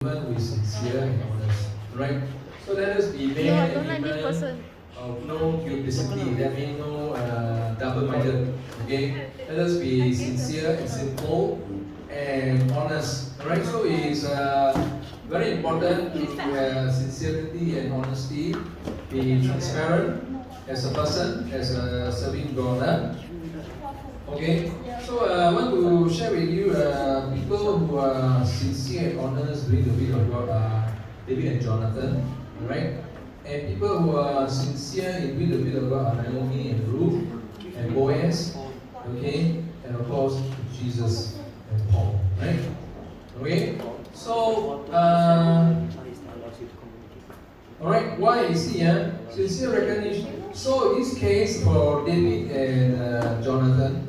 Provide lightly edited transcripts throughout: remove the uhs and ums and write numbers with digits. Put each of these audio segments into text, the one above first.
who is sincere and honest. Right? So let us be men and women of no duplicity. That means no double-minded. Okay? Let us be sincere and simple and honest. Alright? So it's very important to have sincerity and honesty. Be transparent as a person, as a serving God. Okay, so I want to share with you people who are sincere and honest doing the will of God are David and Jonathan, right? And people who are sincere in doing the will of God are Naomi and Ruth and Boaz, okay? And of course, Jesus and Paul, right? Okay, so, alright, why is he sincere recognition? So in this case for David and Jonathan,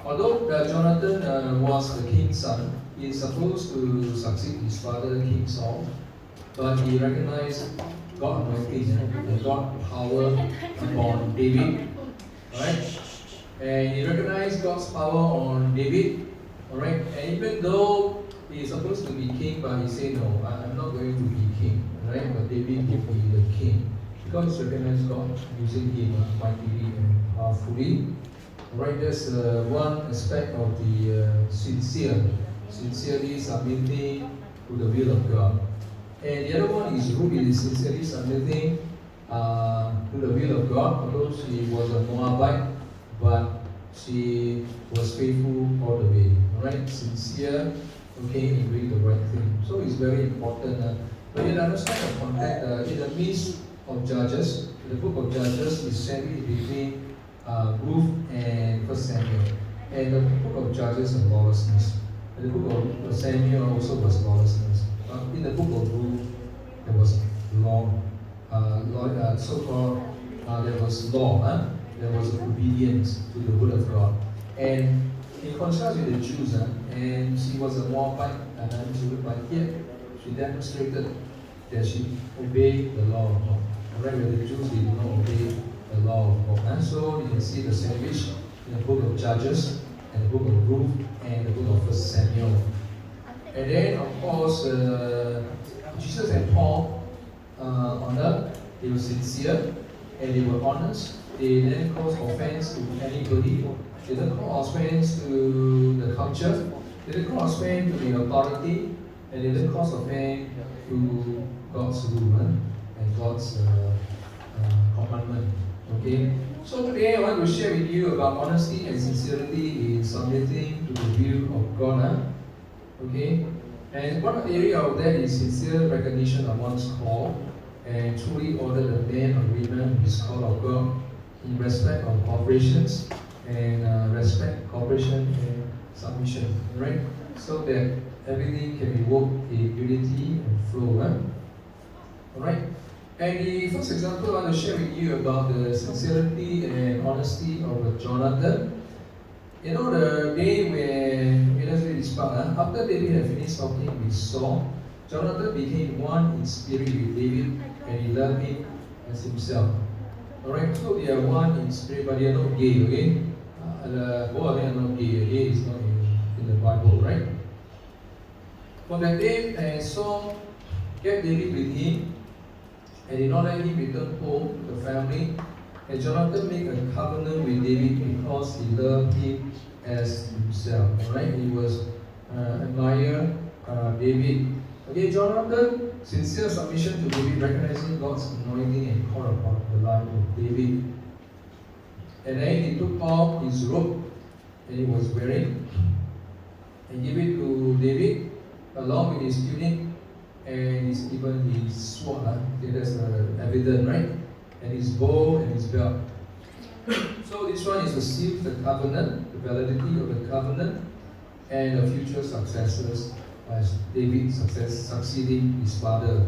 although Jonathan was the king's son, he is supposed to succeed his father King Saul, but he recognized God anointing and God power upon David, alright? And he recognized God's power on David, alright? And even though he is supposed to be king, but he said, no, I'm not going to be king, right? But David will be the king. Because he recognized God using him mightily and powerfully. Right, that's one aspect of the sincerely submitting to the will of God. And the other one is Ruby, sincerely submitting to the will of God, although she was a Moabite, but she was faithful all the way. Right, sincere, okay, in doing the right thing. So it's very important. But you understand the context, in the midst of Judges, the book of Judges is sandwiched between Ruth and First Samuel. And the book of Judges is lawlessness. And the book of Samuel also was lawlessness. In the book of Ruth, there was law, so-called, there was law, there was obedience to the word of God. And in contrast with the Jews, and she was a Moabite, but yet she demonstrated that she obeyed the law of God. Right, where the Jews did not obey the law of God. And so you can see the sandwich in the book of Judges, and the book of Ruth, and the book of First Samuel. And then, of course, Jesus and Paul on earth, they were sincere and they were honest. They didn't cause offense to anybody. They didn't cause offense to the culture. They didn't cause offense to the authority. And they didn't cause offense to God's rule and God's commandment. Okay? So today I want to share with you about honesty and sincerity in submitting to the will of God. Okay? And one area of that is sincere recognition of one's call and truly order the man or woman who is called of God in respect of corporations and respect, cooperation and submission. Right? So that everything can be worked in unity and flow. Alright? And the first example I want to share with you about the sincerity and honesty of Jonathan. You know, the day when, let's read this part, after David had finished talking with Saul, Jonathan became one in spirit with David and he loved him as himself. Alright, so they are one in spirit, but they are not gay, okay? Both of them are not gay. Gay is not in the Bible, right? For that day, Saul kept David with him and did not let him return home to the family. And Jonathan made a covenant with David because he loved him as himself. Alright, he was admire David. Okay, Jonathan, sincere submission to David, recognizing God's anointing and call upon the life of David. And then he took off his robe that he was wearing and gave it to David along with his tunic and even his sword. Okay, that's evident, right? And his bow and his belt. So this one is to seal the covenant, the validity of the covenant, and the future successors as David succeeding his father.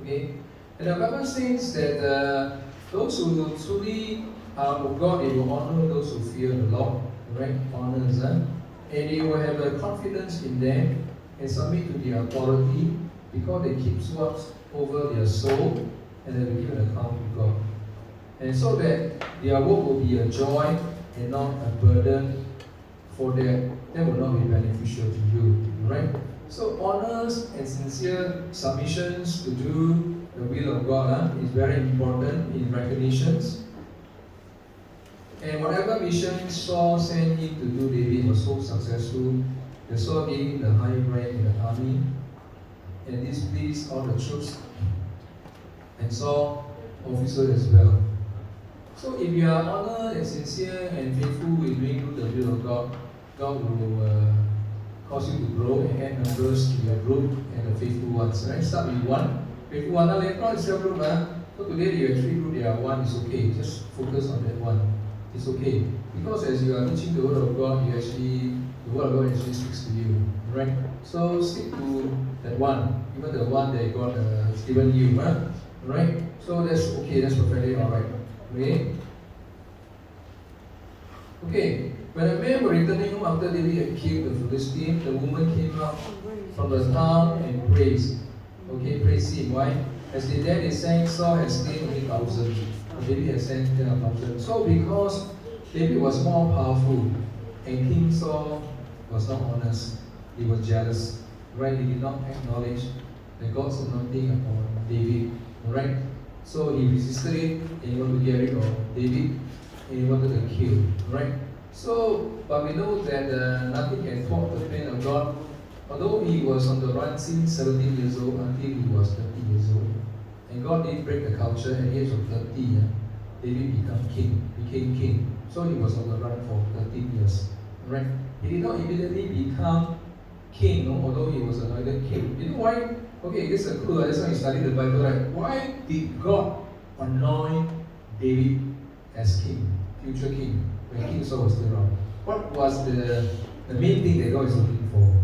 Okay, and the Bible says that those who truly are of God, they will honor those who fear the Lord, right? Honors, and they will have a confidence in them and submit to their authority because they keep watch over their soul and they will give an account to God. And so that their work will be a joy and not a burden for them. That will not be beneficial to you, right? So honest and sincere submissions to do the will of God is very important in recognitions. And whatever mission Saul sent him to do, David was so successful. The Saul gave him the high rank in the army, and this pleased all the troops and Saul officers as well. So if you are honest and sincere and faithful in doing the will of God, God will cause you to grow and add members to your group and the faithful ones. Right? Start with one. Faithful one, later on it's your group. So today you have 3 groups, there are one, it's okay. Just focus on that one. It's okay. Because as you are teaching the word of God, the word of God actually speaks to you. Right? So stick to that one, even the one that God has given you. Right? So that's okay, that's perfectly alright. Okay? Okay, when a man was returning home after David had killed the Philistine, the woman came out from the town and praised. Okay, praise him. Why? As they sang, Saul has slain only 1,000. David has slain 10,000. So because David was more powerful and King Saul was not honest, he was jealous. Right? He did not acknowledge that God's anointing upon David. Right? So he resisted it and he wanted to get rid of David. And he wanted to kill, right? So, but we know that nothing can thwart the plan of God. Although he was on the run since 17 years old until he was 30 years old. And God did break the culture at the age of 30. David became king. So he was on the run for 13 years, right? He did not immediately become king, no, although he was anointed king. You know why? Okay, this is a clue. That's why you study the Bible, right? Why did God anoint David as king, future king, when King Saul was still around? What was the main thing that God is looking for?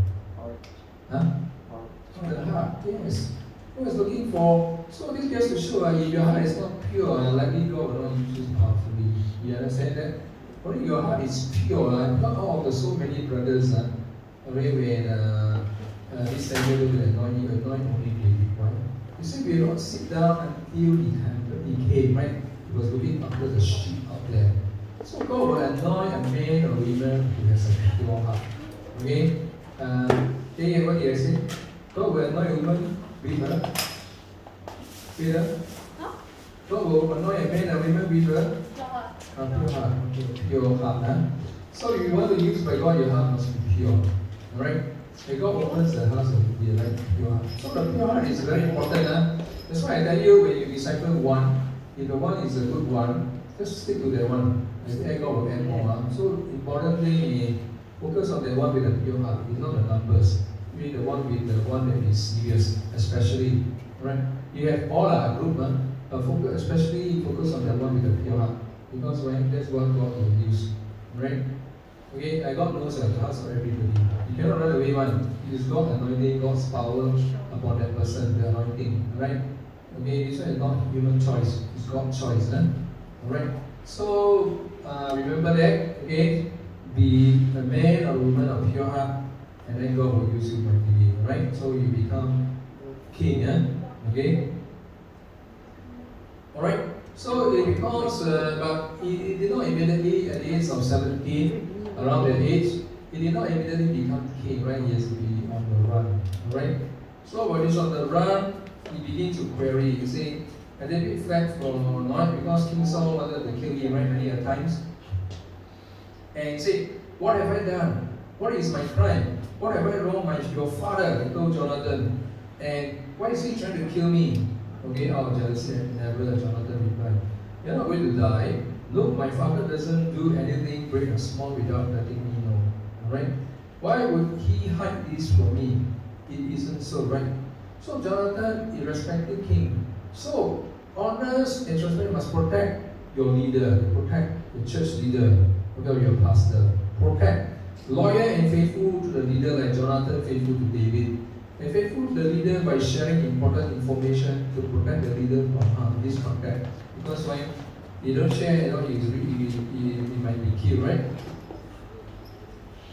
Huh? Oh, the heart, yes. God is looking for. So this goes to show if your heart is not pure, likely God will not use it powerfully. You understand that? Only your heart is pure, not all of the so many brothers. When this Samuel will anoint only David. Why? You see, we will not sit down until he came, right? He was looking after the sheep out there. So God will anoint a man or woman who has a pure heart. Okay? What did I say? God will anoint a woman with God will anoint a man or woman with pure heart. Okay, pure heart. So if you want to use by God, your heart must be pure. Alright? When God opens the heart, it will be like pure heart. So the pure heart is very important. That's why I tell you, when you disciple one, if the one is a good one, just stick to that one. And then God will add more. So important thing is focus on the one with a pure heart. It's not the numbers. You need the one with the one that is serious, especially. Right? You have all a group, but especially focus on the one with the pure heart. Because that's what God will use. Right? Okay, God knows the hearts of everybody. You cannot run away one. It is God's anointing, God's power upon that person, the anointing. Right? Okay, this one is not human choice, it's God's choice. Alright? So remember that, okay? Be a man or woman of pure heart, and then God will use you mightily. Alright? So you become king, okay? Alright? So it becomes, but he did not immediately at the age of 17, around that age, he did not immediately become king, right? He has to be on the run. Alright? So when he's on the run, he begins to query. You see, and then he fled from not because King Saul wanted to kill him right many times. And he said, "What have I done? What is my crime? What have I wronged your father?" He told Jonathan. "And why is he trying to kill me?" Okay, out of jealousy, never Jonathan replied, "You're not going to die. Look, my father doesn't do anything great or small without letting me know. Alright? Why would he hide this from me? It isn't so, right?" So Jonathan is respected king. So honest and transparent must protect your leader, protect the church leader, protect your pastor, protect. Loyal and faithful to the leader like Jonathan, faithful to David. And faithful to the leader by sharing important information to protect the leader from discontent. Because when you don't share, he might be killed, right?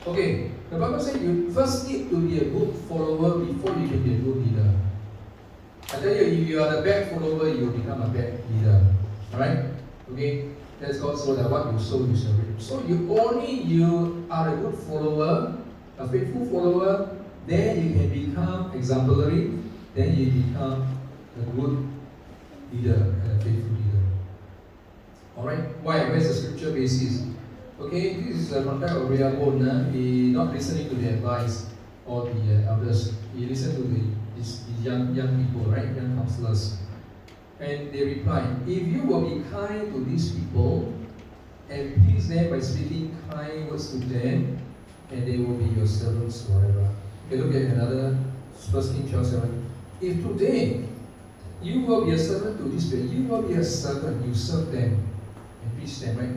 Okay, the Bible says you first need to be a good follower before you can be a good leader. I tell you, if you are a bad follower, you will become a bad leader. Alright? Okay? That's God so that what you sow, you shall reap. So you are a good follower, a faithful follower, then you can become exemplary, then you become a good leader and a faithful leader. Alright, why? Where's the scripture basis? Okay, this is the context of Rehoboam. He not listening to the advice of the elders. He listened to these young people, right? Young counselors. And they replied, if you will be kind to these people and please them by speaking kind words to them, and they will be your servants forever. Okay, look at another 1 Kings 12:7. If today you will be a servant to these people, you will be a servant, you serve them and preach them, right?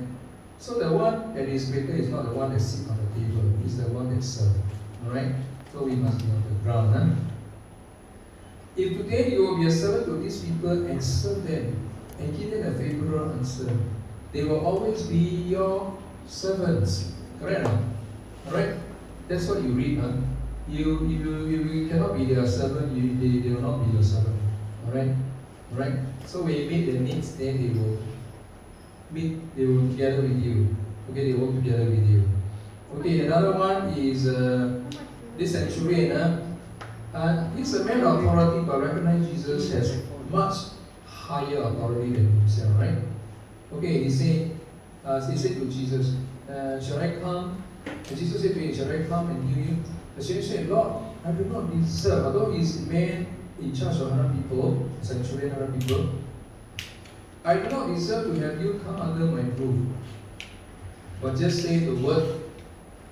So the one that is greater is not the one that sits on the table, it's the one that serves. Alright? So we must be on the ground. Huh? If today you will be a servant to these people and serve them and give them a favorable answer, they will always be your servants. Correct? Alright? That's what you read. Huh? You cannot be their servant, they will not be your servant. Alright? So when you meet their needs, then they will together with you. Okay, they work together with you. Okay, another one is this centurion. He's a man of authority, but recognize Jesus has much higher authority than himself, right? Okay, he said to Jesus, shall I come? And Jesus said to him, shall I come and heal you? The centurion said, Lord, I do not deserve, although he's a man in charge of 100 people, centurion 100 people, I do not deserve to have you come under my roof. But just say the word,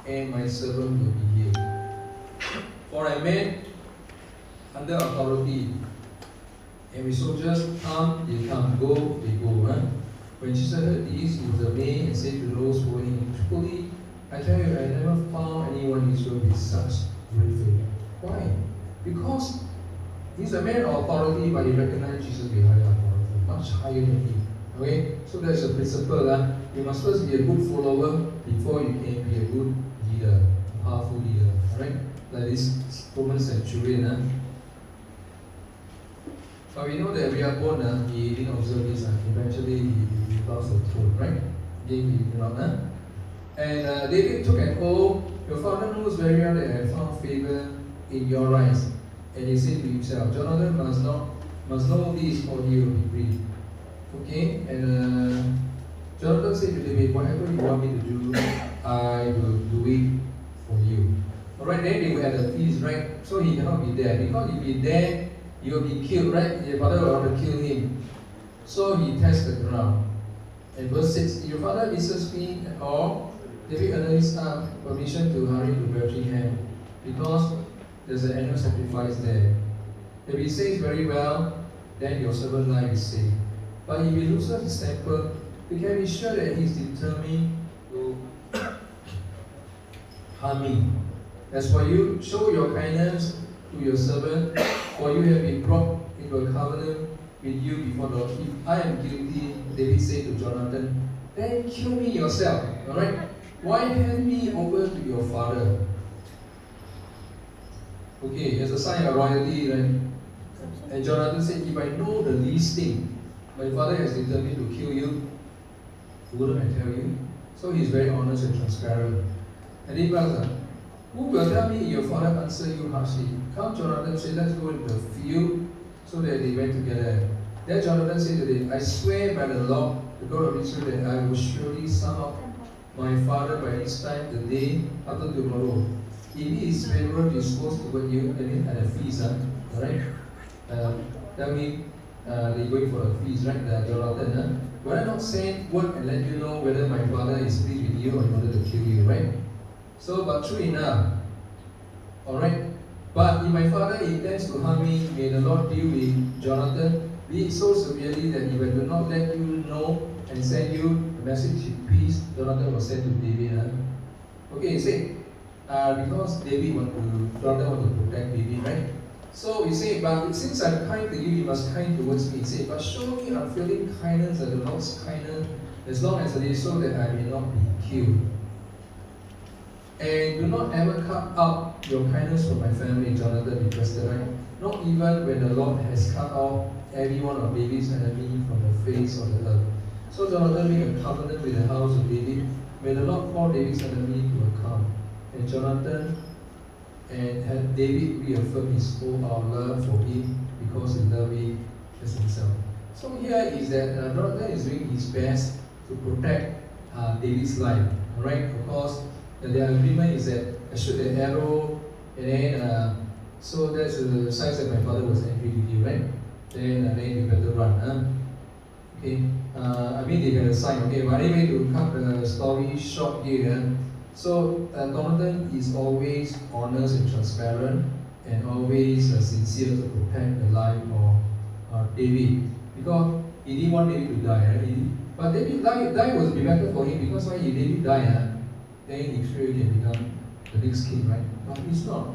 and my servant will be healed. For a man under authority, and when soldiers come, they come, go, they go. Huh? When Jesus heard this, he was amazed and said to those following him, truly, I tell you, I never found anyone in Israel with such great faith. Why? Because he's a man of authority, but he recognized Jesus with higher authority, much higher than him. Okay? So that's a principle. You must first be a good follower before you can be a good leader, a powerful leader. Alright? Like this Roman centurion. But we know that Rehoboam, he didn't observe this. Eventually, he lost the throne, right? He did not. And David took an oath, your father knows very well that I have found favor in your eyes. And he said to himself, Jonathan must know this or he will be grieved. Okay? And Jonathan said to David, whatever you want me to do, I will do it for you. Alright, then they were at the feast, right? So he cannot be there. Because if he's there, he will be killed, right? Your father will want to kill him. So he tests the ground. And verse 6, your father visits me or David earnestly asked permission to hurry to Bethlehem because there's an annual sacrifice there. If he says very well, then your servant life is safe. But if he loses his temper, you can be sure that he's determined to harm me. As for you, show your kindness to your servant, for you have been brought into a covenant with you before the Lord. If I am guilty, David said to Jonathan, then kill me yourself. Alright? Why hand me over to your father? Okay, as a sign of royalty, right? And Jonathan said, if I know the least thing, my father has determined to kill you, wouldn't I tell you? So he's very honest and transparent. And he asked, who will tell me your father answered you harshly? Come, Jonathan said, let's go into the field. So that they went together. Then Jonathan said to them, I swear by the Lord, the God of Israel, that I will surely sum up my father by this time, the day after tomorrow. If he is favorably disposed toward you, at a feast, alright? Tell me, they're going for a feast, right? Jonathan, will I not send word and let you know whether my father is pleased with you or in order to kill you, right? So, but true enough, alright? But if my father intends to harm me, may the Lord deal with Jonathan, be it so severely that if I do not let you know and send you a message of peace, Jonathan was sent to David. Okay, he said, because Jonathan want to protect David, right? So he said, but since I'm kind to you, you must kind towards me. He said, but show me unfailing kindness and the Lord's kindness, as long as it is so that I may not be killed. And do not ever cut out your kindness from my family, Jonathan requested, right? Not even when the Lord has cut off every one of David's enemies from the face of the earth. So Jonathan made a covenant with the house of David. May the Lord call David's enemy to account. And Jonathan and David reaffirmed his own love for him because he loved him as himself. So here is that Jonathan is doing his best to protect David's life. Alright, of course, the agreement is that I shoot the arrow, and then so that's the signs that my father was angry with you, right? Then you better run. Okay, I mean they had a sign. Okay, but anyway, to cut the story short here. So Jonathan is always honest and transparent, and always sincere to protect the life of David, because he didn't want David to die. Right? But David die was be better for him, because when David die, then he sure can become the next king, right? But he's not.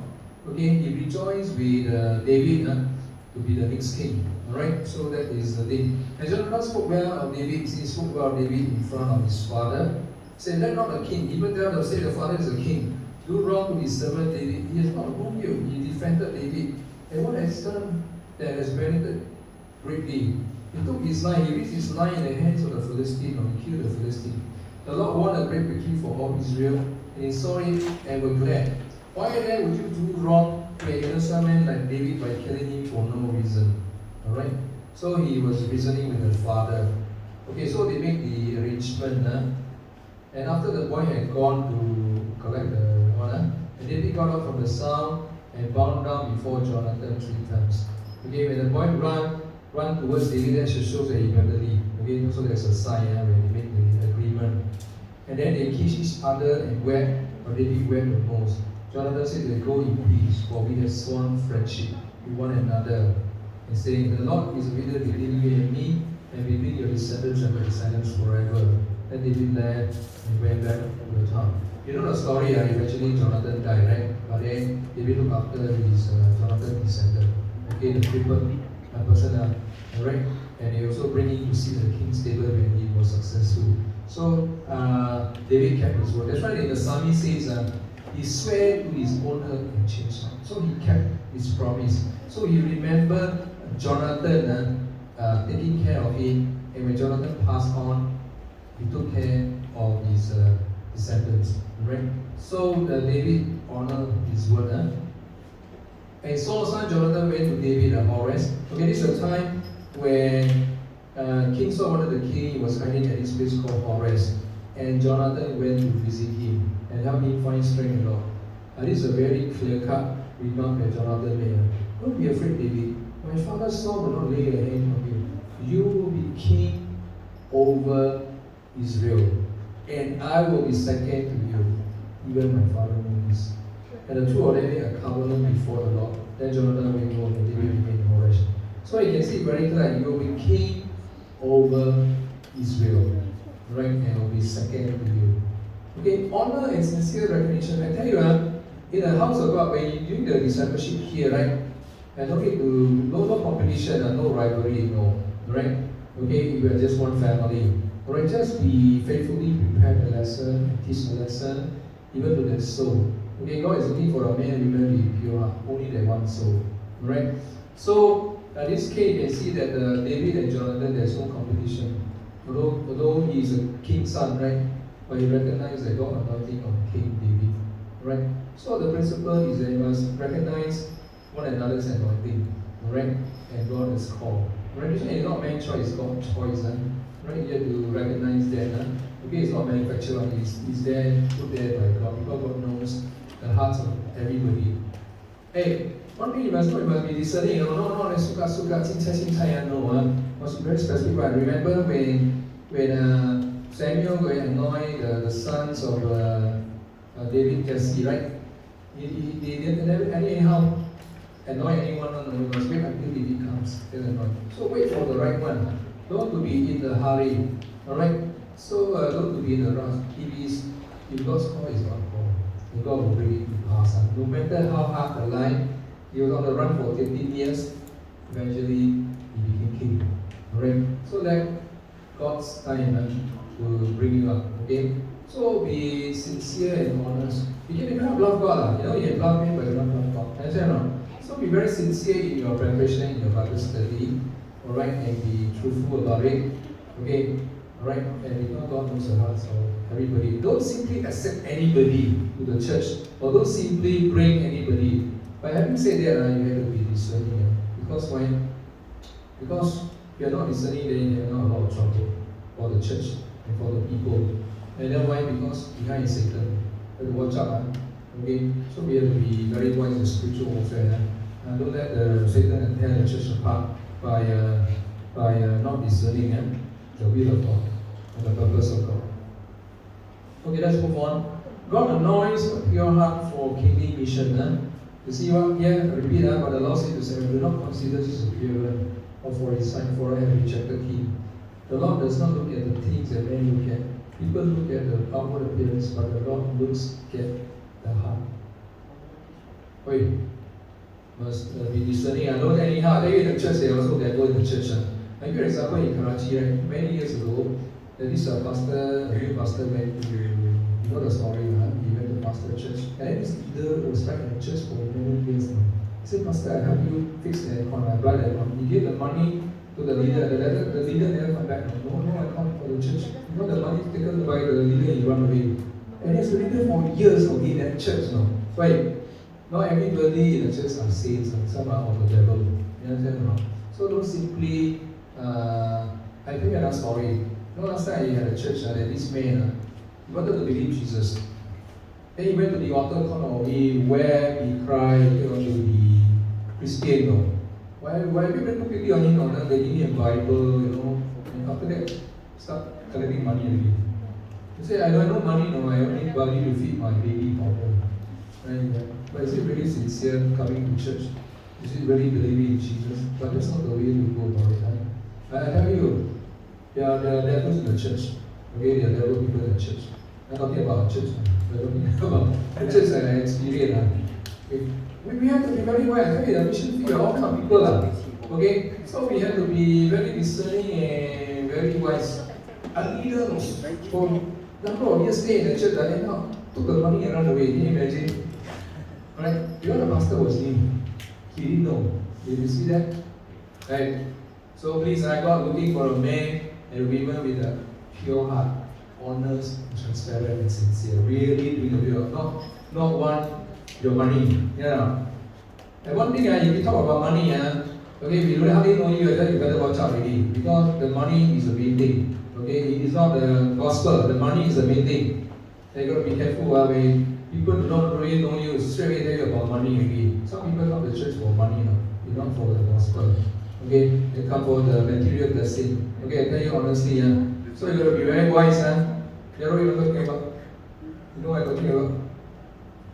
Okay, he rejoiced with David to be the next king. Alright, so that is the thing. And Jonathan spoke well of David. He spoke well of David in front of his father. Said, let not the king, even tell them, say the father is a king, do wrong to his servant David. He has not wronged you. He defended David. And what has done that has benefited greatly? He took his life, he risked his life in the hands of the Philistine, or he killed the Philistine. The Lord won a great victory for all Israel, and he saw it and were glad. Why then would you do wrong to an innocent man like David by killing him for no reason? Alright? So he was reasoning with the father. Okay, so they make the arrangement. And after the boy had gone to collect the honor, and David got up from the sound and bowed down before Jonathan 3 times. Okay, when the boy run towards David, that shows that he better leave. Okay, so there's a sign when they make the agreement. And then they kiss each other and wept, but David wept the most. Jonathan said, they go in peace, for we have sworn friendship with one another. And saying, the Lord is a witness between you and me, and between your descendants and my descendants forever. Then David left and went back to the town. You know the story, eventually Jonathan died, right? But then David looked after his Jonathan's descendant. Okay, the crippled person, right? And he also bring him to see the king's table when he was successful. So David kept his word. That's why in the psalm he says, he swore to his own earth and changed not. So he kept his promise. So he remembered Jonathan taking care of him, and when Jonathan passed on, he took care of his descendants. Right? So David honored his word. And Saul's son Jonathan went to David at Horus. Okay, this is a time when King Saul wanted the king. He was hiding at this place called Horus. And Jonathan went to visit him and help him find strength in the Lord. This is a very clear-cut remark that Jonathan made. Don't be afraid, David. My father Saul will not lay a hand on you. You will be king over Israel, and I will be second to you. Even my father knew this. And the two of them made a covenant before the Lord. Then Jonathan went home and David remained in Horus. So you can see very clearly, you will be king over Israel. Right? And I will be second to you. Okay, honor and sincere recognition. I tell you, in the house of God, when you're doing the discipleship here, right? And okay, no competition, no rivalry, no. Right? Okay, we are just one family. Alright, just be faithfully prepare the lesson, teach the lesson, even to the soul. Okay, God is looking for a man and woman to be pure, only that one soul. Alright? So, in this case, you can see that David and Jonathan, there's no competition. Although he is a king's son, right? But he recognized that God anointing of King David. Right? So the principle is that you must recognize one another's anointing. Right? And God is called. Recognition is not man's choice, it's God's choice. Right? You have to recognize that. Okay, it's not manufactured, it's there, put there by God, because God knows the hearts of everybody. Hey, one thing you must know, you must be discerning. No, suka, cincai, no. Must be very specific. But remember when Samuel go and anoint the sons of David, Jesse, right? They never anyhow anoint anyone. No, you must wait until David comes. Then anoint. So wait for the right one. Don't to be in the hurry. Alright? So don't to be in the rush. If God's call is God's call, and God will bring it to pass. No matter how hard the life, he was on the run for 15 years. Eventually, he became king. Alright? So that God's time will bring you up. Okay? So be sincere and honest. You cannot love God. You can love me, but you don't love God. Understand or not? So be very sincere in your preparation, in your Bible study. Alright? And be truthful about it. Okay? Alright? And because God knows the hearts of everybody. Don't simply accept anybody to the church, or don't simply bring anybody. But having said that, you have to be discerning. Because when Because if you are not listening, then you have not a lot of trouble for the church and for the people. And then why? Because behind is Satan. You have to watch out. Okay? So we have to be very wise in spiritual warfare. Don't let the Satan tear the church apart by not discerning the will of God and the purpose of God. Okay, let's move on. God anoints a pure heart for kingly mission. You see what? Yeah, repeat. But the Lord said to Samuel, do not consider this superior or for his son, for I have rejected him. The Lord does not look at the things that men look at. People look at the outward appearance, but the Lord looks at the heart. Wait, must be discerning. I don't anyhow. They in the church, they also go in the church. I give an example in Karachi, right? Many years ago, this pastor, a new pastor went to, you know the story, he went to pastor church. And then this leader was back in the church for many years now. He said, Pastor, I help you fix the aircon, I buy the aircon. He gave the money to the leader. The leader never come back. No aircon for the church. You know the money taken by the leader, he run away. And he's the leader for years in that church now. Why? Not everybody in the church are saints, and some are of the devil. You understand or not? So don't simply, I tell you another story. You know, last time I had a church, that this man, he wanted to believe Jesus. Then he went to the altar corner, he wept, he cried, he wanted to be Christian. No? Why people too quickly on him, they give him a Bible, and after that, start collecting money again. He said, I don't have no money, no, I only money to feed my baby problem. But is it really sincere coming to church? Is it really believing in Jesus? But that's not the way to go about it. I tell you, there are devils in the church. Okay, there are devil people in the church. I'm talking about church. I'm talking about the church that I experience. Okay. We have to be very wise. I tell you, the mission field, all kinds of people. Okay, so we have to be very discerning and very wise. A leader for a number of years stay in the church, and now took the money and run away. Can you imagine? Right? You know the pastor was new. He didn't know. Did you see that? Right? So please, I got looking for a man and a woman with a pure heart, honest, transparent, and sincere. Really doing the will of God. Not want your money. And one thing, if you talk about money, okay, if you don't hardly know you, then you better watch out already. Because the money is the main thing. Okay, it is not the gospel. The money is the main thing. So you got to be careful when people do not really know you, straight away tell you about money already. Some people come to church for money, not for the gospel. Okay, they come for the material blessing. Okay, I tell you honestly, so you got to be very wise. You know what I'm talking about? You know what I'm talking about?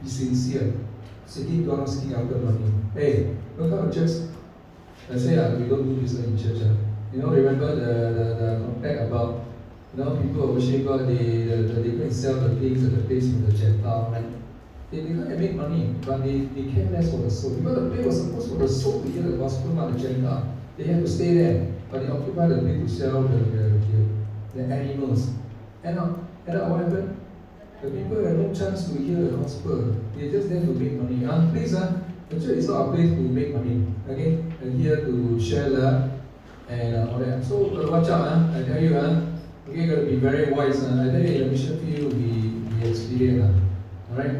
Be sincere. Seeking God, seeking after money. Hey, don't come to church. I say we don't do business in church. Remember the contact about people worship God, they go and sell the things at the place in the Gentile, right? They can't make money, but they care less for the soul. Because the place was supposed for the soul to hear the gospel, not the Gentile. They have to stay there, but they occupy the place to sell the animals. And what happened? The people have no chance to hear the gospel. They're just there to make money. Please, the church is not a place to make money. Okay? And here to share love and all that. So watch out, I tell you, okay, got to be very wise. I tell you, in the mission field, we experience. Alright?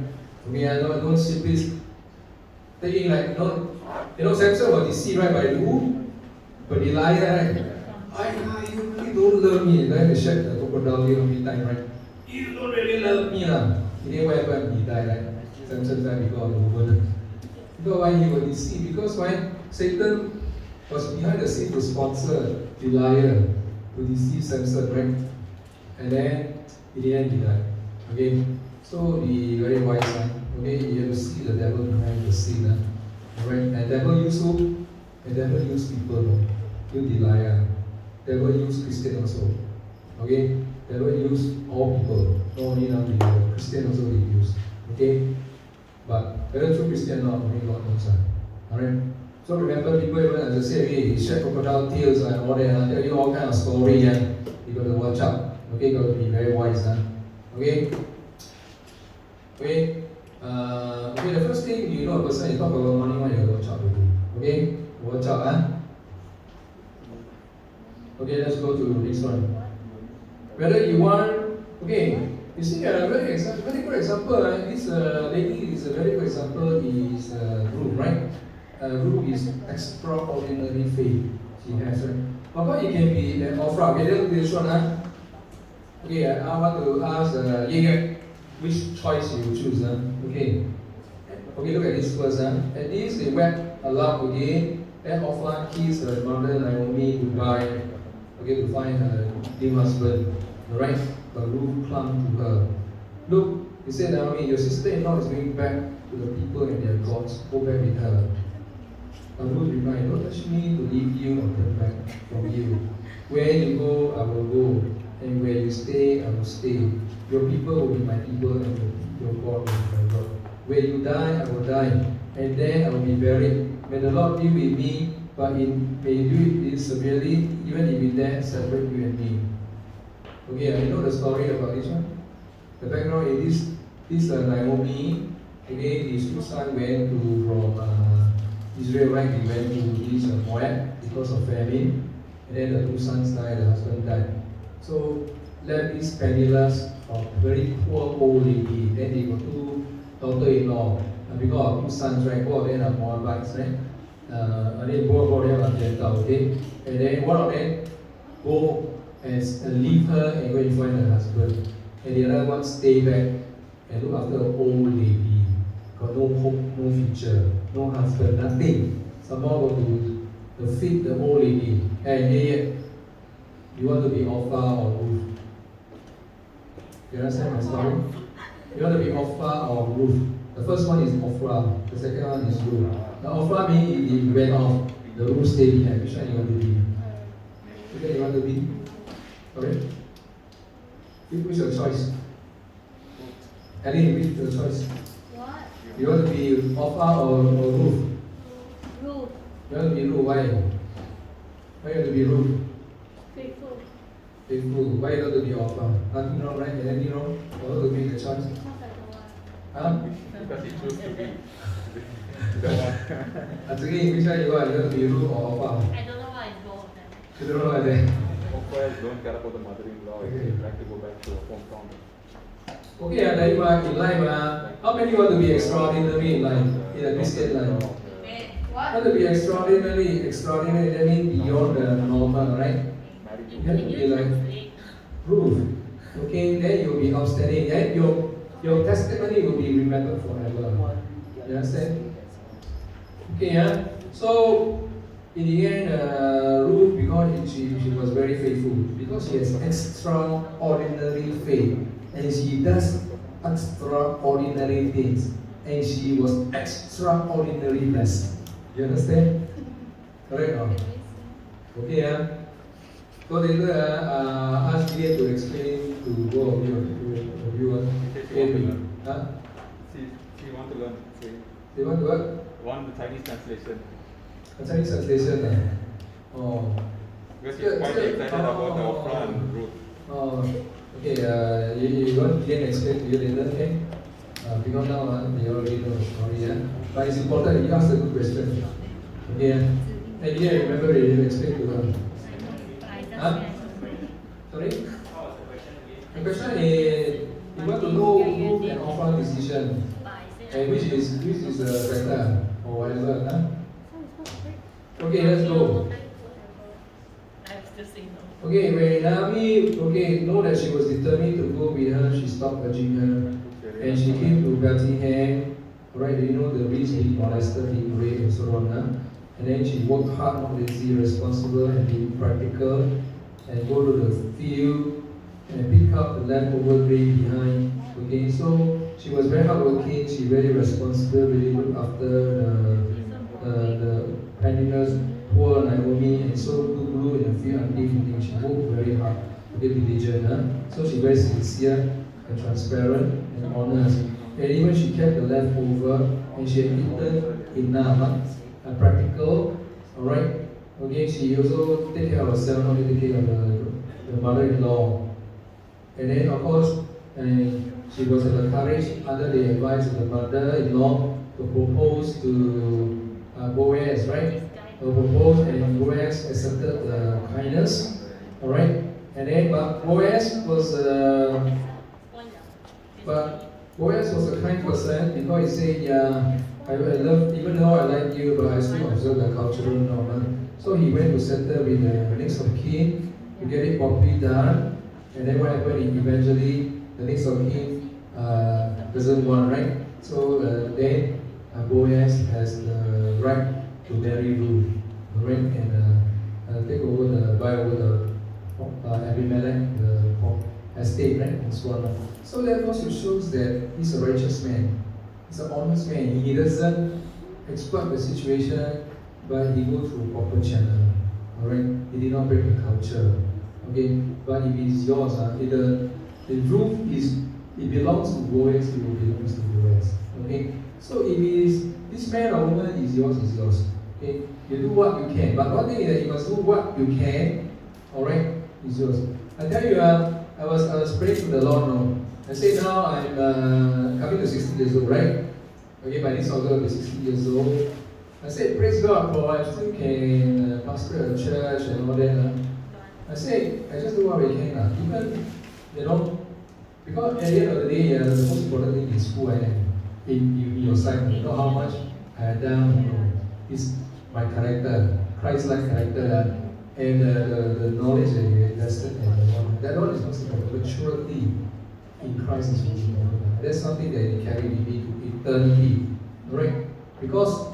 Okay, I don't simply thinking like, Samson was deceived, right, by who? By Delilah, right? You really don't love me. Then they shed the crocodile every time, right? You don't really love me, lah. Then what happened? He died, right? Samson died because of the woman. Because why he was deceived? Because why? Satan was behind the scene to sponsor Delilah to deceive Samson, right? And then in the end he died. Okay? So be very wise, okay? You have to see the devil behind the scene. Alright? And devil use who? The devil use people, no? You Delilah. Devil use Christian also. Okay? Devil use all people. Not only non-believer. Christian also they use. Okay? But whether true Christian or not, only God knows. Alright? So remember, people even as I say, hey, he shed crocodile tears and all that, and tell you all kind of story, you got to watch out. Okay, got to be very wise. Okay? Okay? Okay, the first thing you know a person, you talk about money, you got to watch out. Okay? Watch out. Okay, let's go to the next one. Whether you want, okay, you see a very good example. This lady is a very good example. Is Ruth, right? Ruth is extraordinary faith. She has, right? How about you can be an offer? Okay, let's do this one, huh? Okay, I want to ask Ye, which choice you choose, huh? Okay. Okay, look at this first, huh? At least they went aloud again. Then Orpha kissed her mother Naomi goodbye. Okay, to find her new husband. Alright? But Ruth clung to her. Look, he said, Naomi, your sister-in-law is going back to the people and their gods. Go back with her. But Ruth replied, don't touch me to leave you or turn back from you. Where you go, I will go. And where you stay, I will stay. Your people will be my people and your God will be my God. Where you die, I will die. And then I will be buried. May the Lord be with me, but may you do it severely, even if in death separate you and me. Okay, I know the story about this one. The background is this Naomi, okay, his two sons went from Israel, right? They went to this Moab because of famine. And then the two sons died, the husband died. So left this penniless, very poor old lady. Then they got two daughter-in-law. And because of two sons, right? Both of them are Moabites, right? And then both of them are Gentile, okay? And then one of them go and leave her and go and find her husband. And the other one stay back and look after an old lady. Got no hope, no future, no husband, nothing. Somehow go to feed the old lady. Hey, you want to be Orpha or Ruth? You understand my story? You want to be Orpha or Ruth? The first one is Orpha, the second one is Ruth. The Orpha means he went off, the Ruth stayed behind. Which one you want to be? Which one you want to be? Sorry? Which your choice? Ellie, which your choice? What? You want to be Orpha or Ruth? Ruth. You want to be Ruth, why? Why you want to be Ruth? Faithful. Faithful. Why you want to be Orpha? Nothing wrong, right? Anything wrong? You want to make a choice? Huh? Because he chose to be. Again, which one you want? You want to be Ruth or Orpha? I don't know why it's both of them. You don't know what they Orpha don't care about the mother-in-law. Okay. He like to go back to her hometown. Okay, in life, how many want to be extraordinary in life? In a Christian life? Wait, what? Want to be extraordinary, that means beyond the normal, right? You have to be like Ruth. Okay, then you'll be outstanding. Then your testimony will be remembered forever. You understand? Okay, yeah. So in the end, Ruth, because she was very faithful, because she has extraordinary faith, and she does extraordinary things, and she was extraordinary blessed. You understand? Correct? Or? Okay, yeah. So later, ask Gideon to explain to both of you. Huh? She want to learn. They want to what? Want the Chinese translation. A Chinese translation. Oh. Because she's quite excited about the Orpha and Ruth. Oh. Okay, you want Gideon explain to you later, okay? Because now they already know the story, yeah? But it's important that you ask a good question. Okay, yeah? And Gideon, remember you explain to her. Huh? Sorry? The question is, you want to know who can offer decision, and which is better or whatever, huh? Okay, let's go. Okay, when Naomi know that she was determined to go with her, she stopped urging her, and she came to Bethlehem. Right, you know the rich being molested, being raped, and so on. Huh? And then she worked hard, not lazy, responsible, and being practical, and go to the field and pick up the leftover grain behind. Okay, so she was very hardworking. She very responsible, really looked after the penniless poor Naomi, and so grew in the field until evening. She worked very hard, very diligent. Huh? So she very sincere and transparent and honest. And even she kept the leftover, and she had eaten enough. Practical, alright. Okay, she also take care of herself, not take care of the mother-in-law. And then of course, she was had the courage under the advice of the mother-in-law to propose to Boaz, right? To propose, and Boaz accepted the kindness, alright. And then, but Boaz was a kind person because he said, yeah, I love, even though I like you, but I still observe the cultural norm. So he went to settle with the next of kin to get it properly done. And then what happened eventually, the next of kin doesn't want, right? So then Boaz has the right to marry Ruth, right? And take over buy over the Abimelech, the estate, right? And so on. So that also shows that he's a righteous man. He's an honest man. He doesn't exploit the situation, but he goes through a proper channel. Alright? He did not break the culture. Okay? But if it's yours, the roof is, it belongs to Boaz, it will belongs to Boaz. Okay? So if it is, this man or woman is yours, is yours. Okay? You do what you can. But one thing is that you must do what you can. Alright? Is yours. I tell you, I was praying to the Lord now. I say now I'm coming to 60 years old, right? Okay, by this August I'll be 60 years old. I said, praise God for I still can pastor a church and all that. I say, I just do what I can. Even, because at the end of the day, the most important thing is who I am in your sight. You know how much I have done. It's my character, Christ-like character, and the knowledge that you invested in that one is most important. Maturity in Christ is most important. That's something that you carry with me to eternity. Alright? Because,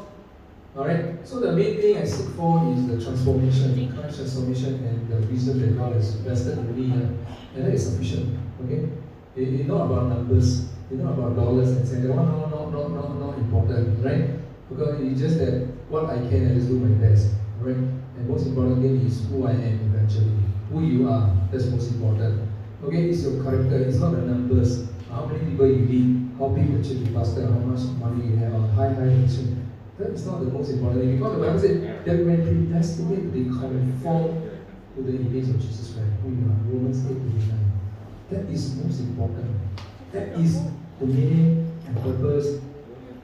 alright, so the main thing I seek for is the transformation, Christ transformation, and the wisdom that God has invested in me, and that is sufficient. Okay? It's not about numbers, it's not about dollars and cents. That one not important, right? Because it's just that what I can, I just do my best. Right? And most important thing is who I am eventually. Who you are, that's most important. Okay, it's your character, it's not the numbers. How many people you need, how big the church you pastor, how much money you have, or high position. That is not the most important thing. Because the Bible said that when predestinated, they conform to the image of Jesus Christ, who you are. Romans 8:29. That is most important. That is the meaning and purpose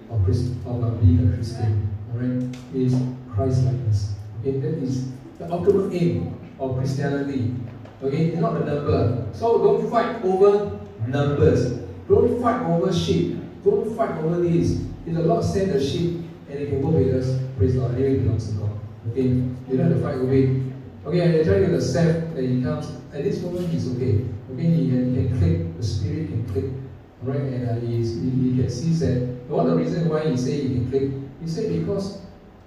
of being a Christian. Alright? Is Christ-likeness. Okay, that is the ultimate aim of Christianity. Okay, it's not the number. So don't fight over numbers. Don't fight over sheep. Don't fight over this. If the Lord send the sheep and they can go with us, praise God, anyway belongs to God. Okay, you don't have to fight over it. Okay, I tell you the self that he comes, at this moment he's okay. Okay, he can click, the spirit can click. Right, and he can see that. One of the reasons why he say he can click, he said because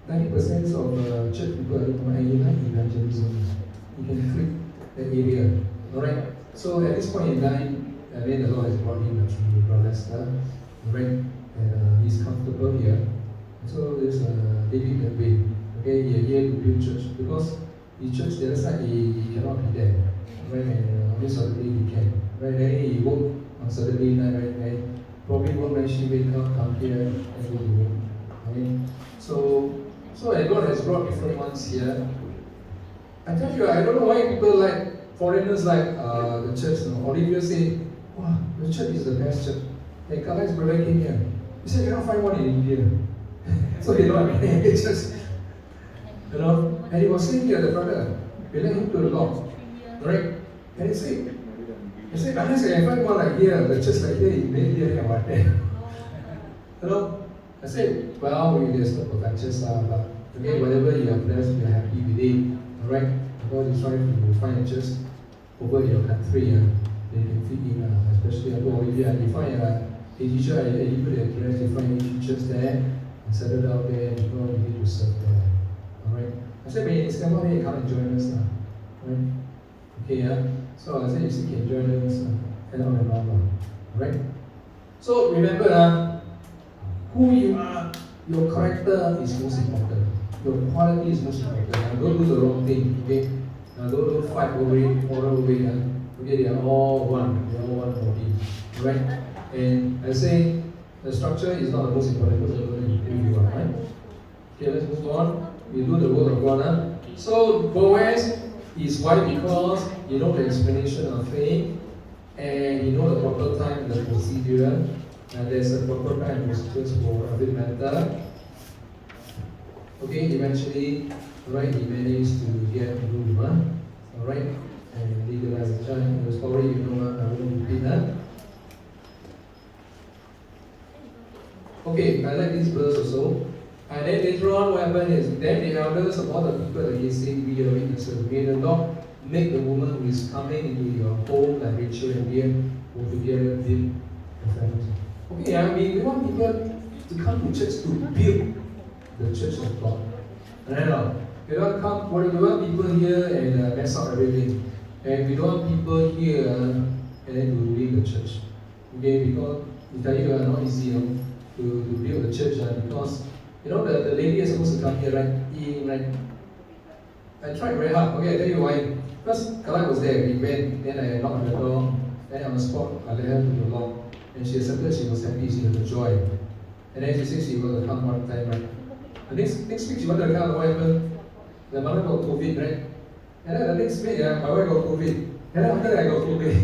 90% of church people are evangelism. You can click that area. Alright? So at this point in time, then the Lord has brought him to Brother Lester. Alright? And he's comfortable here. So there's David that way. Okay, he here to build church. Because the church, the other side, he cannot be there. Right? And on this Saturday he can. Right? Then he work on Saturday night, right? And probably work when she wake up, come here, and go to work. Okay? So God has brought different ones here. I tell you, I don't know why people like, foreigners like the church. Olivia said, wow, the church is the best church. Hey, Kalai's brother came here. He said, you cannot find one in India. So they don't have any church. And he was saying here, the brother, we let him to the Lord. Right? And he said, unless I find one like here, the church like here, maybe here and what there. I said, well, there's no perfections, but again, whatever you are blessed, you are happy with it. Alright? Because you try to find a church over your country, they can fit in, especially if you find a teacher, you put the address, you find any teachers there, and settle down there, and you need to serve there. Alright? I said, but in Singapore, you come and join us now. Right? Okay, so I said, you still can join us, and on and on. Alright? So remember, who you are, your character is most important. Your quality is most important. Don't do the wrong thing. Okay? Don't fight over it, quarrel over it. Okay, they are all one. They are all one body. Right? And I say the structure is not the most important. Most important is who you are. Right? Okay, let's move on. We do the word of God. So Boaz is why because you know the explanation of faith and you know the proper time, the procedure. And there's a proper time procedures for every matter. Okay, eventually, right, he managed to get room, alright, and legalize the child. The story you know, I won't repeat that. Okay, I like this verse also. And then later on, what happened is, then the elders of all the people that he said, we are witnesses. May the Lord make the woman who is coming into your home like Rachel and Leah, who together build the family. Okay, we want people to come to church to build the church of God. Right? We don't come, we want people here and mess up everything. And we don't want people here and then to ruin the church. Okay, because we tell you, not easy, to build the church because the lady is supposed to come here, right? I tried very hard. Okay, I tell you why. First, Kala was there. We went. Then I knocked on the door. Then on the spot, I led her to the lock, and she accepted. She was happy. She had the joy. And then she said she was going to come one time, right? The next week she wanted to come. What happened? The mother got COVID, right? And then the next week, my wife got COVID. And then after that, I got COVID.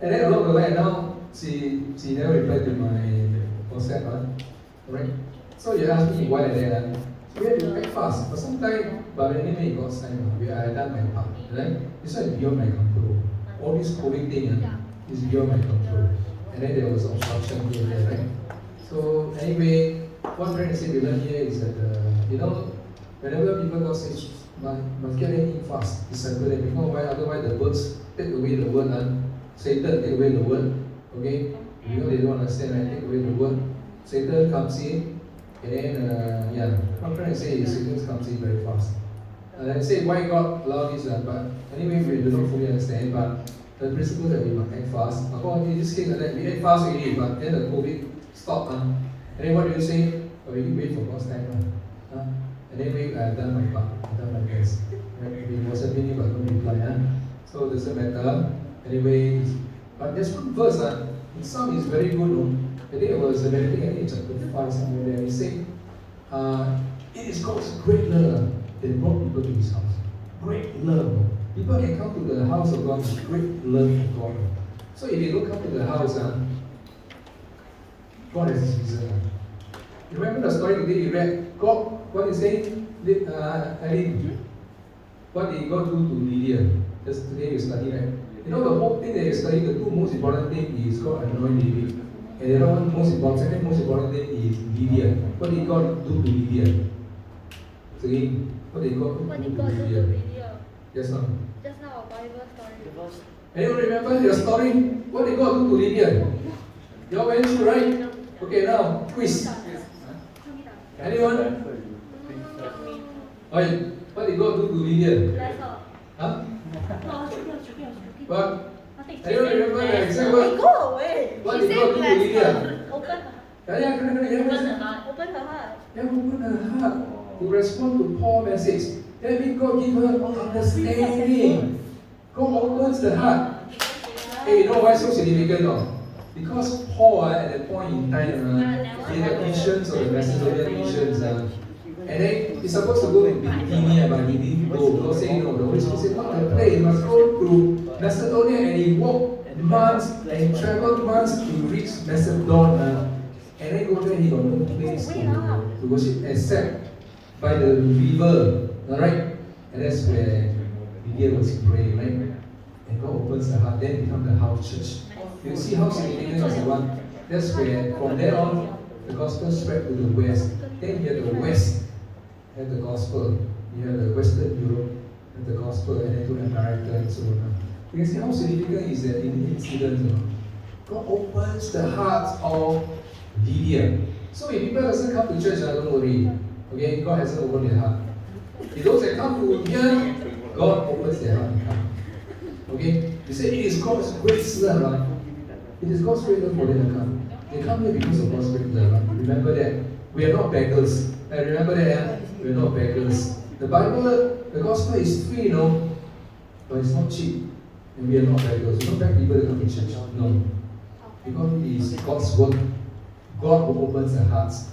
And then along the line, now she never replied to my WhatsApp, right? So you ask me why like that. So we have to act fast. For some time, but anyway, God's time, I done my part. Right? This one is beyond my control. All this COVID thing is beyond my control. And then there was obstruction here and there, right? So anyway, what I'm trying to say we learn here is that whenever people got sick, must get them in fast. Disciple them. Because why? Otherwise the birds take away the word and Satan take away the word. Okay? Because they don't understand, right? Take away the word. Satan comes in. And then, what I'm trying to say is Satan comes in very fast. And I say why God allowed this, but anyway, we do not fully understand. But the principle that we must act fast. In this case, we act fast already, but then the COVID stopped. And then what do you say? Oh, you wait for God's time. And then I've done my part, I've done my best. Right? We was a minute, but no reply. So it doesn't matter. Anyway, but there's one verse. In some is very good. No? I think it was Revelation chapter 5 somewhere there. He said, it is God's great love that brought people to His house. Great love. People can come to the house of God with great love of God. So if you don't come to the house, God has His reason. You remember the story today you read? God, what is saying? What did God do to Lydia? Just today you study, right? The whole thing that you study, the two most important things is God anointed Lydia. And the other one, second most important thing is Lydia. What did God do to Lydia? Again, what did God do to Lydia? Just now our Bible story. Anyone remember your story? What did God do to Lydia? You all went through, right? Okay, now, quiz. Anyone? What did God do to Lydia? Huh? What? Anyone remember the exact word? Go away. What did God do to Lydia? Open her heart. Open her heart to respond to Paul's message. That means God give her understanding. God opens the heart. Hey, you know why so significant? No? Because Paul at that point in time, he had visions of the Macedonian missions. And then he's supposed to go to Bithynia, but he didn't go. God said, no, the Holy Spirit said, not to play, you must go to Macedonia. And he walked months and traveled months to reach Macedonia. And then go there, he got no place to worship except by the river. Alright? And that's where Lydia was praying, right? And God opens the heart, then become the house church. You see how significant is the one? That's where, from there on, the gospel spread to the west. Then you have the west, have the gospel. You have the Western Europe, have the gospel, and then to America and so on. You can see how significant is that incident. God opens the hearts of Lydia. So if people doesn't come to church, don't worry. Okay, God hasn't opened their heart. If those that come to here, God opens their heart and come. Okay? You say it is God's great love, right? It is God's great love for them to come. They come here because of God's great love. Right? Remember that. We are not beggars. Remember that. We are not beggars. The Bible, the gospel is free, but it's not cheap. And we are not beggars. We don't beg people to come to church. No. Because it is God's work. God will open their hearts.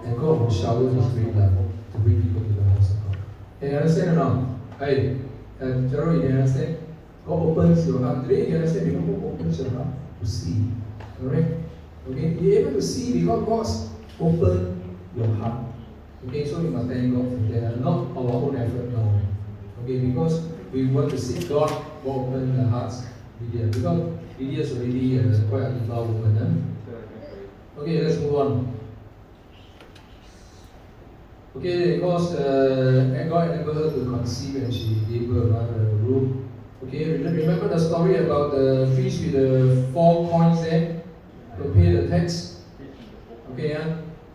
And God will shower His great love to bring people to the house of God. Can you understand or not? Hey, Gerald, you understand? God opens your heart. Today, you understand? Because God opens your heart to see. Alright? Okay? You're able to see because God's opened your heart. Okay, so you must thank God for that. Not our own effort, no. Okay, because we want to seek God, God open the hearts. Lydia, because Lydia is already quite a devout woman. Okay, let's move on. Okay, because and God enabled her to conceive and she gave birth the room. Okay, remember the story about the fish with the 4 coins there to pay the tax? Okay,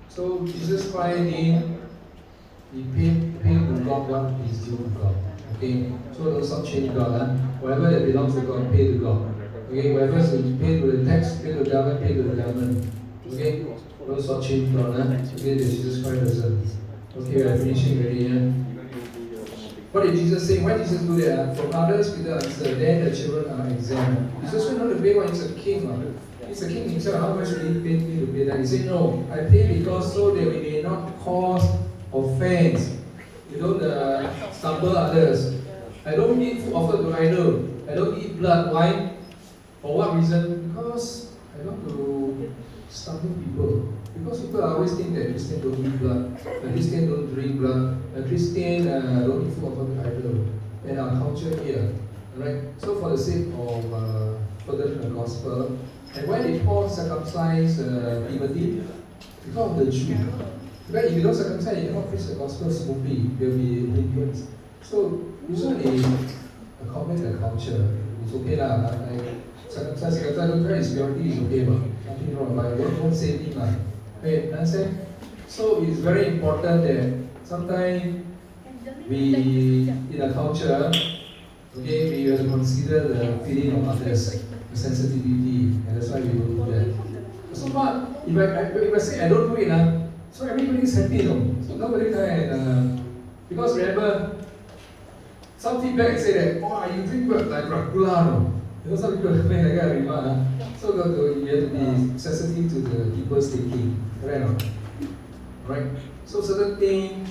so Jesus Christ he paid to God what is due to God. Okay, so don't stop change God. Whatever that belongs to God, pay to God. Okay, whatever is paid to the tax, pay to the government, pay to the government. Okay, don't stop change God. Okay, that Jesus Christ doesn't. Okay, we are finishing already. What did Jesus say? Why did Jesus do that? From others, Peter answered, then the children are examined. Jesus said, not to pay what he's a king. He's a king himself. How much did he pay me to pay that? He said, no, I pay because so that we may not cause offense. You don't stumble others. I don't eat food offered to idol. I don't eat blood. Why? For what reason? Because I don't want to stumble people. Because people always think that Christian don't eat blood, a Christian don't drink blood, a Christian don't eat food offered to idol. And our culture here, right? So for the sake of furthering the gospel, and why did Paul circumcise Timothy? Because of the Jew. Because if you don't circumcise, you cannot preach the gospel smoothly. There will be hindrance. So this one is accommodate the culture. It's okay lah. Circumcise, don't try his purity is okay, but nothing wrong. But won't save him lah. Okay, understand? So it's very important that sometimes we, in a culture, okay, we have to consider the feeling of others, the sensitivity, and that's why we don't do that. So what? If I say I don't do it, so everybody is happy, no? So nobody can, because remember, some feedback say that, oh, you drink like Dracula, no? You know, some people make like that remark. So you have to be sensitive to the people's thinking, right? No? Right? So certain things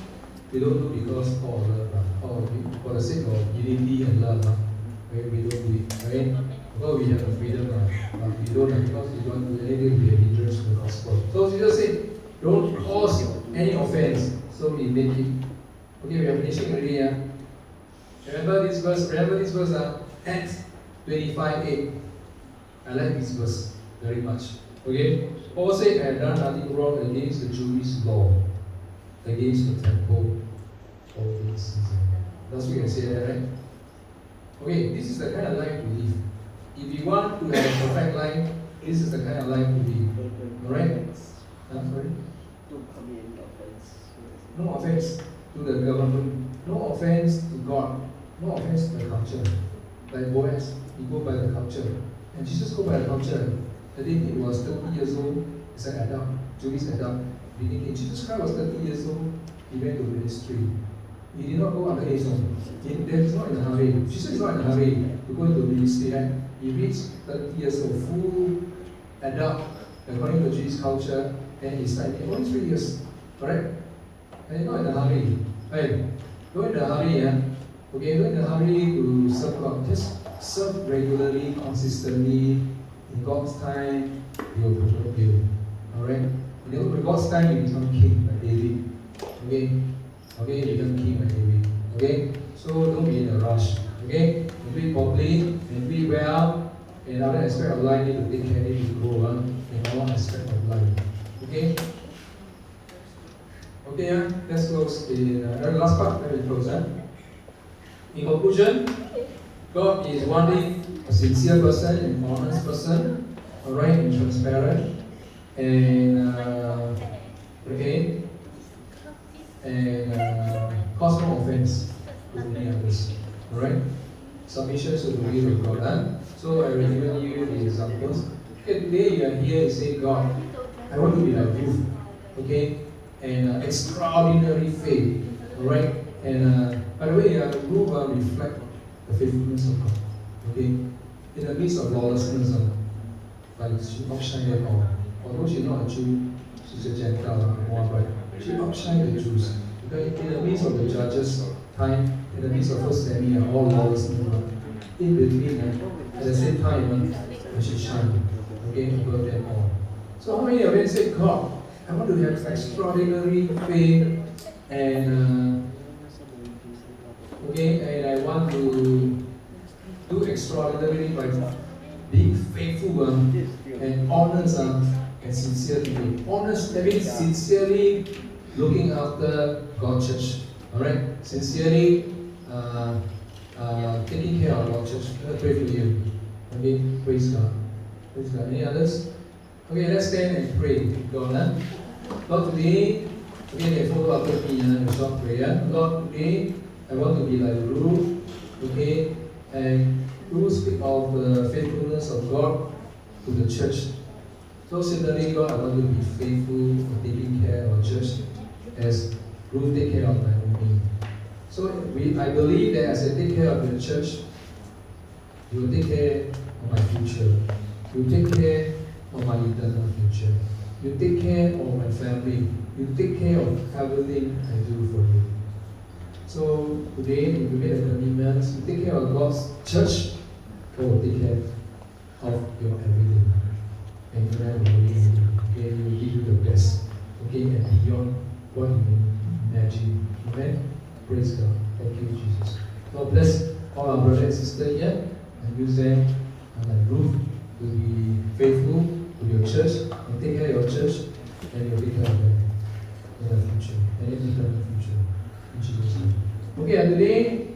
we don't do because of love, or for the sake of unity and love. Right? We don't do it, right? Because we have the freedom, but we don't because we don't do anything to be a hindrance to the gospel. So Jesus said, don't cause any offense. So we make it. Okay, we are finishing already. Remember this verse, Acts 25:8. I like this verse very much. Okay? Paul said, I have done nothing wrong against the Jewish law, against the temple of this season. Last week I said that, right? Okay, this is the kind of life we live. If you want to have a perfect life, this is the kind of life we live. Alright? Sorry? No offense to the government, no offense to God, no offense to the culture. Like Boaz, he go by the culture. And Jesus go by the culture. The day he was 30 years old, he's an adult, Jewish adult. Beginning, Jesus Christ was 30 years old, he went to ministry. He did not go after his own. He's not in a hurry. Jesus is not in a hurry to go into ministry. Right? He reached 30 years old, full adult, according to Jewish culture, and he started only 3 years. Correct? And he's not in a hurry. Hey, don't in a hurry, okay, don't in a hurry to serve God. Just serve regularly, consistently, in God's time, He will promote you. Alright? In God's time, you become king like David. Okay? Okay, you become king like David. Okay? So don't be in a rush. Okay? You do it properly, and do it well, and other aspect of life, you need to take care, need to grow in all aspect of life. Okay? Okay, let's close the last part. Let me close. In conclusion, God is wanting a sincere person, an honest person, alright, and transparent, and okay, and cause no offense to any others. Alright? Submission to the will of God. So I will give you the examples. Okay, today you are here and say, God, I want to be like you. Okay? And extraordinary faith. Alright? And by the way, Ruth reflect the faithfulness of God. Okay? In the midst of lawlessness, like she outshined them all. Although she's not a Jew, she's a Gentile, Moabite. She outshined the Jews. Okay? In the midst of the judges' time, in the midst of First Samuel, all lawlessness. In between, at the same time, she shined. Okay? Above them all. So how many of you say, God, I want to have extraordinary faith and okay, and I want to do extraordinarily by being faithful and honest and sincerely. Honest, that means sincerely looking after God's church. Alright? Sincerely taking care of our church. Let us pray for you. Okay, praise God. Praise God. Any others? Okay, let's stand and pray. God, Lord, today, again, they follow after me in a short prayer. Lord, today, I want to be like Ruth, okay, and Ruth speak of the faithfulness of God to the church. So similarly, God, I want to be faithful in taking care of our church as Ruth take care of Naomi. So I believe that as I take care of the church, you will take care of my future. You take care of my eternal future. You take care of my family. You take care of everything I do for you. So today, if you make a commitment, you take care of God's church, God will take care of your everything. And Amen. Okay, He will give you the best. Okay, and beyond what you can imagine. Amen. Praise God. Thank you, Jesus. God bless all our brothers and sisters here and use them like Ruth to be faithful to your church and take care of your church and you'll take care of them in the future and in the future. In Jesus' name. Okay, and today